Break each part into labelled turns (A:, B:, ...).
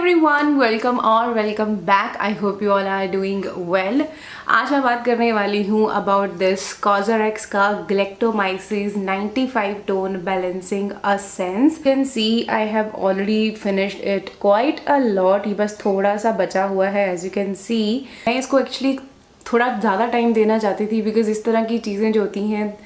A: everyone, welcome और welcome back. I hope you all are doing well. आज मैं बात करने वाली हूँ about this COSRX का Galactomyces 95 Tone Balancing Essence. You can see I have already finished it quite a lot. ये बस थोड़ा सा बचा हुआ है. As you can see, मैं इसको actually थोड़ा ज़्यादा टाइम देना चाहती थी because इस तरह की चीज़ें जो होती हैं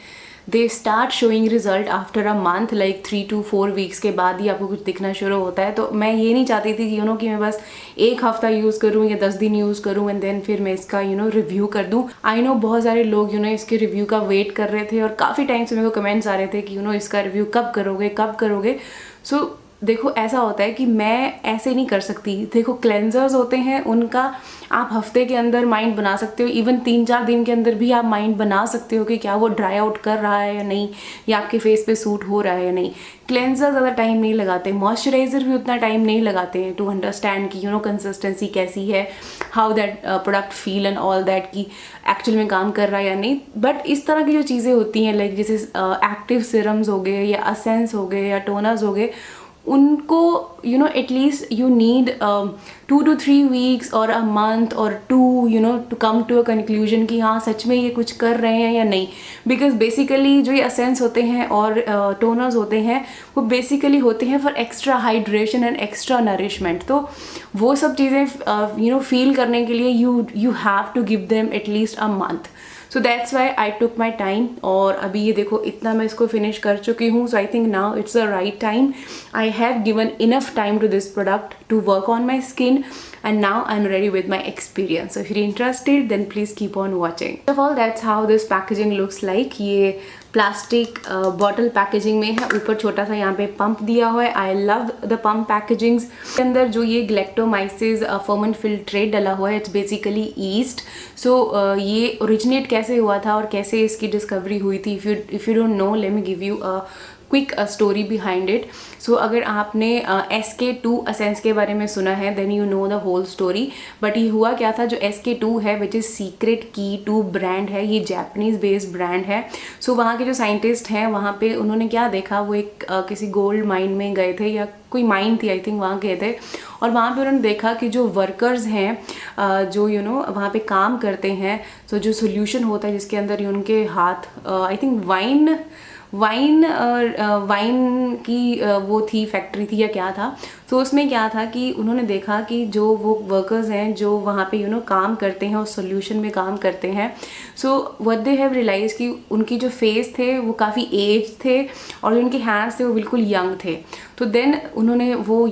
A: they start showing result after a month, like 3 to 4 weeks के बाद ही आपको कुछ दिखना शुरू होता है. तो मैं ये नहीं चाहती थी कि कि मैं बस एक हफ्ता यूज़ करूँ या 10 दिन यूज़ करूँ एंड देन फिर मैं इसका रिव्यू कर दूँ. आई नो बहुत सारे लोग इसके रिव्यू का वेट कर रहे थे और काफ़ी टाइम से मेरे को कमेंट्स आ रहे थे कि इसका रिव्यू कब करोगे. सो देखो ऐसा होता है कि मैं ऐसे नहीं कर सकती. देखो क्लेंजर्स होते हैं, उनका आप हफ्ते के अंदर माइंड बना सकते हो, इवन 3-4 दिन के अंदर भी आप माइंड बना सकते हो कि क्या वो ड्राई आउट कर रहा है या नहीं, या आपके फेस पे सूट हो रहा है या नहीं. क्लेंजर ज़्यादा टाइम नहीं लगाते, मॉइस्चराइज़र भी उतना टाइम नहीं लगाते हैं टू अंडरस्टैंड कि कंसिस्टेंसी कैसी है, how that product feel and all that कि एक्चुअल में काम कर रहा है या नहीं. बट इस तरह की जो चीज़ें होती हैं लाइक जैसे एक्टिव सीरम्स हो गए या असेंस हो गए या टोनर्स हो गए, उनको at least you need 2 to 3 weeks और अ मंथ और 2 to come to a conclusion कि हाँ सच में ये कुछ कर रहे हैं या नहीं. बिकॉज बेसिकली जो ये असेंस होते हैं और टोनर्स होते हैं वो बेसिकली होते हैं for extra hydration and extra nourishment. तो वो सब चीज़ें फील करने के लिए you have to give them at least a month. So that's why I took my time. और अभी ये देखो इतना मैं इसको फिनिश कर चुकी हूँ. So I think now it's the right time. I have given enough time to this product to work on my skin and now I'm ready with my experience. So if you're interested then please keep on watching. First of all, that's how this packaging looks like. ये plastic bottle packaging में है, ऊपर छोटा सा यहाँ पे pump दिया हुआ है. I love the pump packagings. के अंदर जो ये ग्लैक्टोमाइसिस फर्मेंट फिल्ट्रेट डला हुआ है, इट्स बेसिकली ईस्ट. सो ये ओरिजिनेट कैसे हुआ था और कैसे इसकी डिस्कवरी हुई थी, if you don't know let me give you a quick story behind it. So अगर आपने SK2 असेंस के बारे में सुना है then you know the whole story. But ये हुआ क्या था, जो SK2 है विच इज़ सीक्रेट की 2 ब्रांड है, ये जापानीज बेस्ड ब्रांड है. सो वहाँ के जो साइंटिस्ट हैं वहाँ पे उन्होंने क्या देखा, वो एक किसी गोल्ड माइन में गए थे या कोई माइन थी आई थिंक, वहाँ गए थे और वहाँ पे उन्होंने देखा कि जो वर्कर्स हैं जो वहाँ पे काम करते हैं, तो जो सोल्यूशन होता है जिसके अंदर उनके हाथ आई थिंक वाइन की वो थी फैक्ट्री थी या क्या था. तो उसमें क्या था कि उन्होंने देखा कि जो वो वर्कर्स हैं जो वहाँ पे काम करते हैं और सोल्यूशन में काम करते हैं, so what they have realize कि उनकी जो फेस थे वो काफ़ी एज थे और जो उनके हैंड्स थे वो बिल्कुल यंग थे. तो देन उन्होंने वो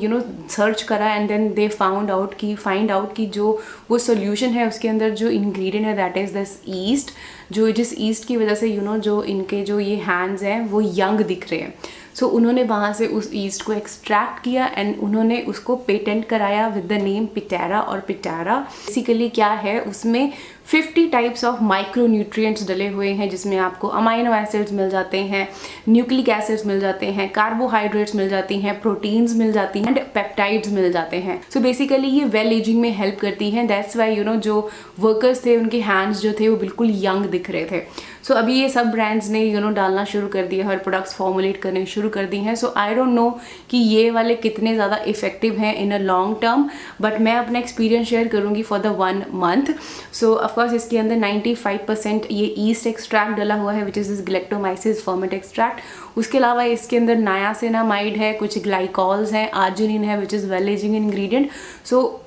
A: सर्च करा and then they find out कि जो वो सोल्यूशन है उसके अंदर जो इंग्रेडिएंट है दैट इज़ दिस ईस्ट, जिस ईस्ट की वजह से जो इनके जो ये हैंड्स हैं वो यंग दिख रहे हैं. सो उन्होंने वहाँ से उस ईस्ट को एक्सट्रैक्ट किया एंड उन्होंने उसको पेटेंट कराया विद द नेम पिटेरा. और पिटेरा बेसिकली क्या है, उसमें 50 टाइप्स ऑफ माइक्रो न्यूट्रिएंट्स डले हुए हैं, जिसमें आपको अमाइनो एसिड्स मिल जाते हैं, न्यूक्लिक एसिड्स मिल जाते हैं, कार्बोहाइड्रेट्स मिल जाती हैं, प्रोटीन्स मिल जाती हैं एंड पेप्टाइड्स मिल जाते हैं. सो बेसिकली ये वेल एजिंग में हेल्प करती हैं. दैट्स वाई जो वर्कर्स थे उनके हैंड्स जो थे वो बिल्कुल यंग दिख रहे थे. सो अभी ये सब ब्रांड्स ने डालना शुरू कर दिया है और प्रोडक्ट्स फॉर्मुलेट करने शुरू कर दी हैं. सो आई डोंट नो कि ये वाले कितने ज़्यादा इफेक्टिव हैं in a long term, but मैं अपना एक्सपीरियंस शेयर करूँगी for the 1 month. So of course इसके अंदर 95% ये ईस्ट एक्सट्रैक्ट डला हुआ है which is this galactomyces ferment extract. उसके अलावा इसके अंदर नायासिनामाइड है, कुछ ग्लाइकॉल्स हैं, आर्जिनिन है which is well ageing ingredient. So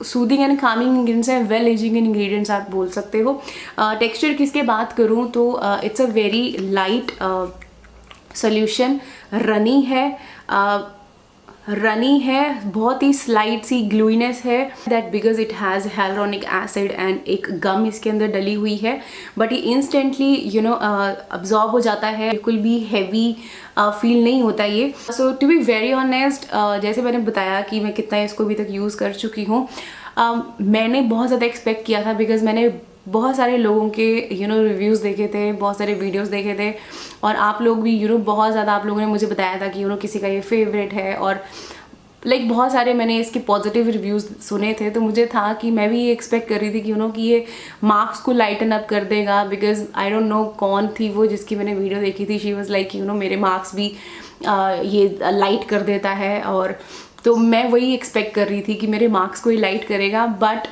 A: soothing and Kameng ingredients हैं, वेल एजिंग इंग्रेडिएंट्स आप बोल सकते हो. टेक्सचर की इसके बात करूँ तो it's a very light solution. Runny है, बहुत ही स्लाइट सी ग्लूइनेस है that because it has hyaluronic acid and एक गम इसके अंदर डली हुई है. बट ये इंस्टेंटली अब्जॉर्ब हो जाता है, बिल्कुल भी हैवी फील नहीं होता ये. सो टू बी वेरी ऑनेस्ट, जैसे मैंने बताया कि मैं कितना इसको अभी तक यूज़ कर चुकी हूँ, मैंने बहुत ज़्यादा एक्सपेक्ट किया था बिकॉज मैंने बहुत सारे लोगों के रिव्यूज़ देखे थे, बहुत सारे वीडियोस देखे थे और आप लोग भी बहुत ज़्यादा आप लोगों ने मुझे बताया था कि किसी का ये फेवरेट है और लाइक बहुत सारे मैंने इसके पॉजिटिव रिव्यूज़ सुने थे. तो मुझे था कि मैं भी ये एक्सपेक्ट कर रही थी कि ये मार्क्स को लाइटन अप कर देगा. बिकॉज आई डोंट नो कौन थी वो जिसकी मैंने वीडियो देखी थी, शी वाज लाइक मेरे मार्क्स भी ये लाइट कर देता है. और तो मैं वही एक्सपेक्ट कर रही थी कि मेरे मार्क्स को ही लाइट करेगा, बट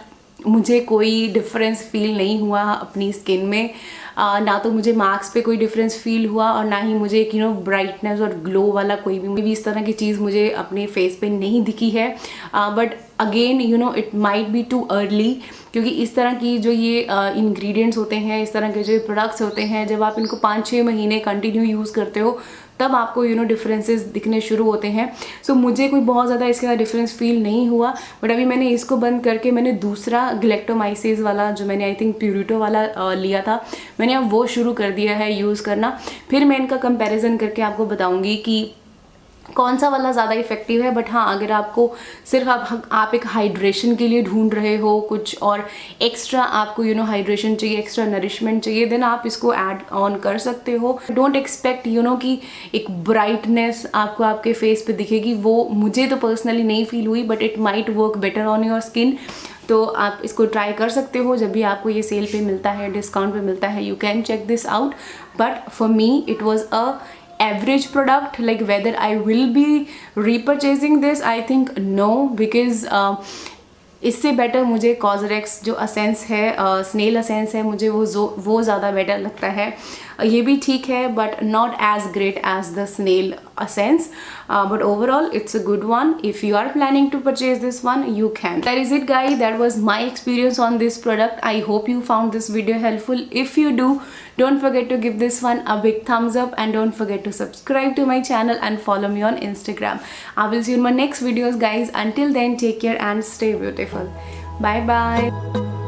A: मुझे कोई डिफरेंस फील नहीं हुआ अपनी स्किन में। ना तो मुझे मार्क्स पे कोई डिफरेंस फील हुआ और ना ही मुझे एक ब्राइटनेस और ग्लो वाला कोई भी इस तरह की चीज़ मुझे अपने फेस पे नहीं दिखी है। But again it might be too early, क्योंकि इस तरह की जो ये इंग्रेडिएंट्स होते हैं, इस तरह के जो प्रोडक्ट्स होते हैं, जब आप इनको 5-6 महीने कंटिन्यू यूज़ करते हो तब आपको डिफरेंसेस दिखने शुरू होते हैं। सो मुझे कोई बहुत ज़्यादा इसके साथ डिफरेंस फील नहीं हुआ। बट अभी मैंने इसको बंद करके मैंने दूसरा ग्लैक्टोमाइसिस वाला, जो मैंने आई थिंक प्यूरिटो वाला लिया था, मैंने अब वो शुरू कर दिया है यूज़ करना। फिर मैं इनका कंपैरिजन करके आपको बताऊंगी कि कौन सा वाला ज़्यादा इफेक्टिव है। बट हाँ, अगर आपको सिर्फ आप एक हाइड्रेशन के लिए ढूंढ रहे हो कुछ और एक्स्ट्रा, आपको हाइड्रेशन चाहिए, एक्स्ट्रा नरिशमेंट चाहिए, देन आप इसको ऐड ऑन कर सकते हो। डोंट एक्सपेक्ट कि एक ब्राइटनेस आपको आपके फेस पे दिखेगी। वो मुझे तो पर्सनली नहीं फील हुई, but it might work better on your skin. तो आप इसको ट्राई कर सकते हो जब भी आपको ये सेल पे मिलता है, डिस्काउंट पे मिलता है। You can check this out. But for me it was a average product. Like whether I will be repurchasing this, I think no, because इससे बेटर मुझे कॉजरेक्स जो असेंस है, स्नेल असेंस है, मुझे वो ज़्यादा बेटर लगता है। ये भी ठीक है but not as great as the snail essence, but overall it's a good one. If you are planning to purchase this one, you can. That is it guys, that was my experience on this product. I hope you found this video helpful. If you do, don't forget to give this one a big thumbs up and don't forget to subscribe to my channel and follow me on Instagram. I will see you in my next videos guys. Until then, take care and stay beautiful. Bye bye.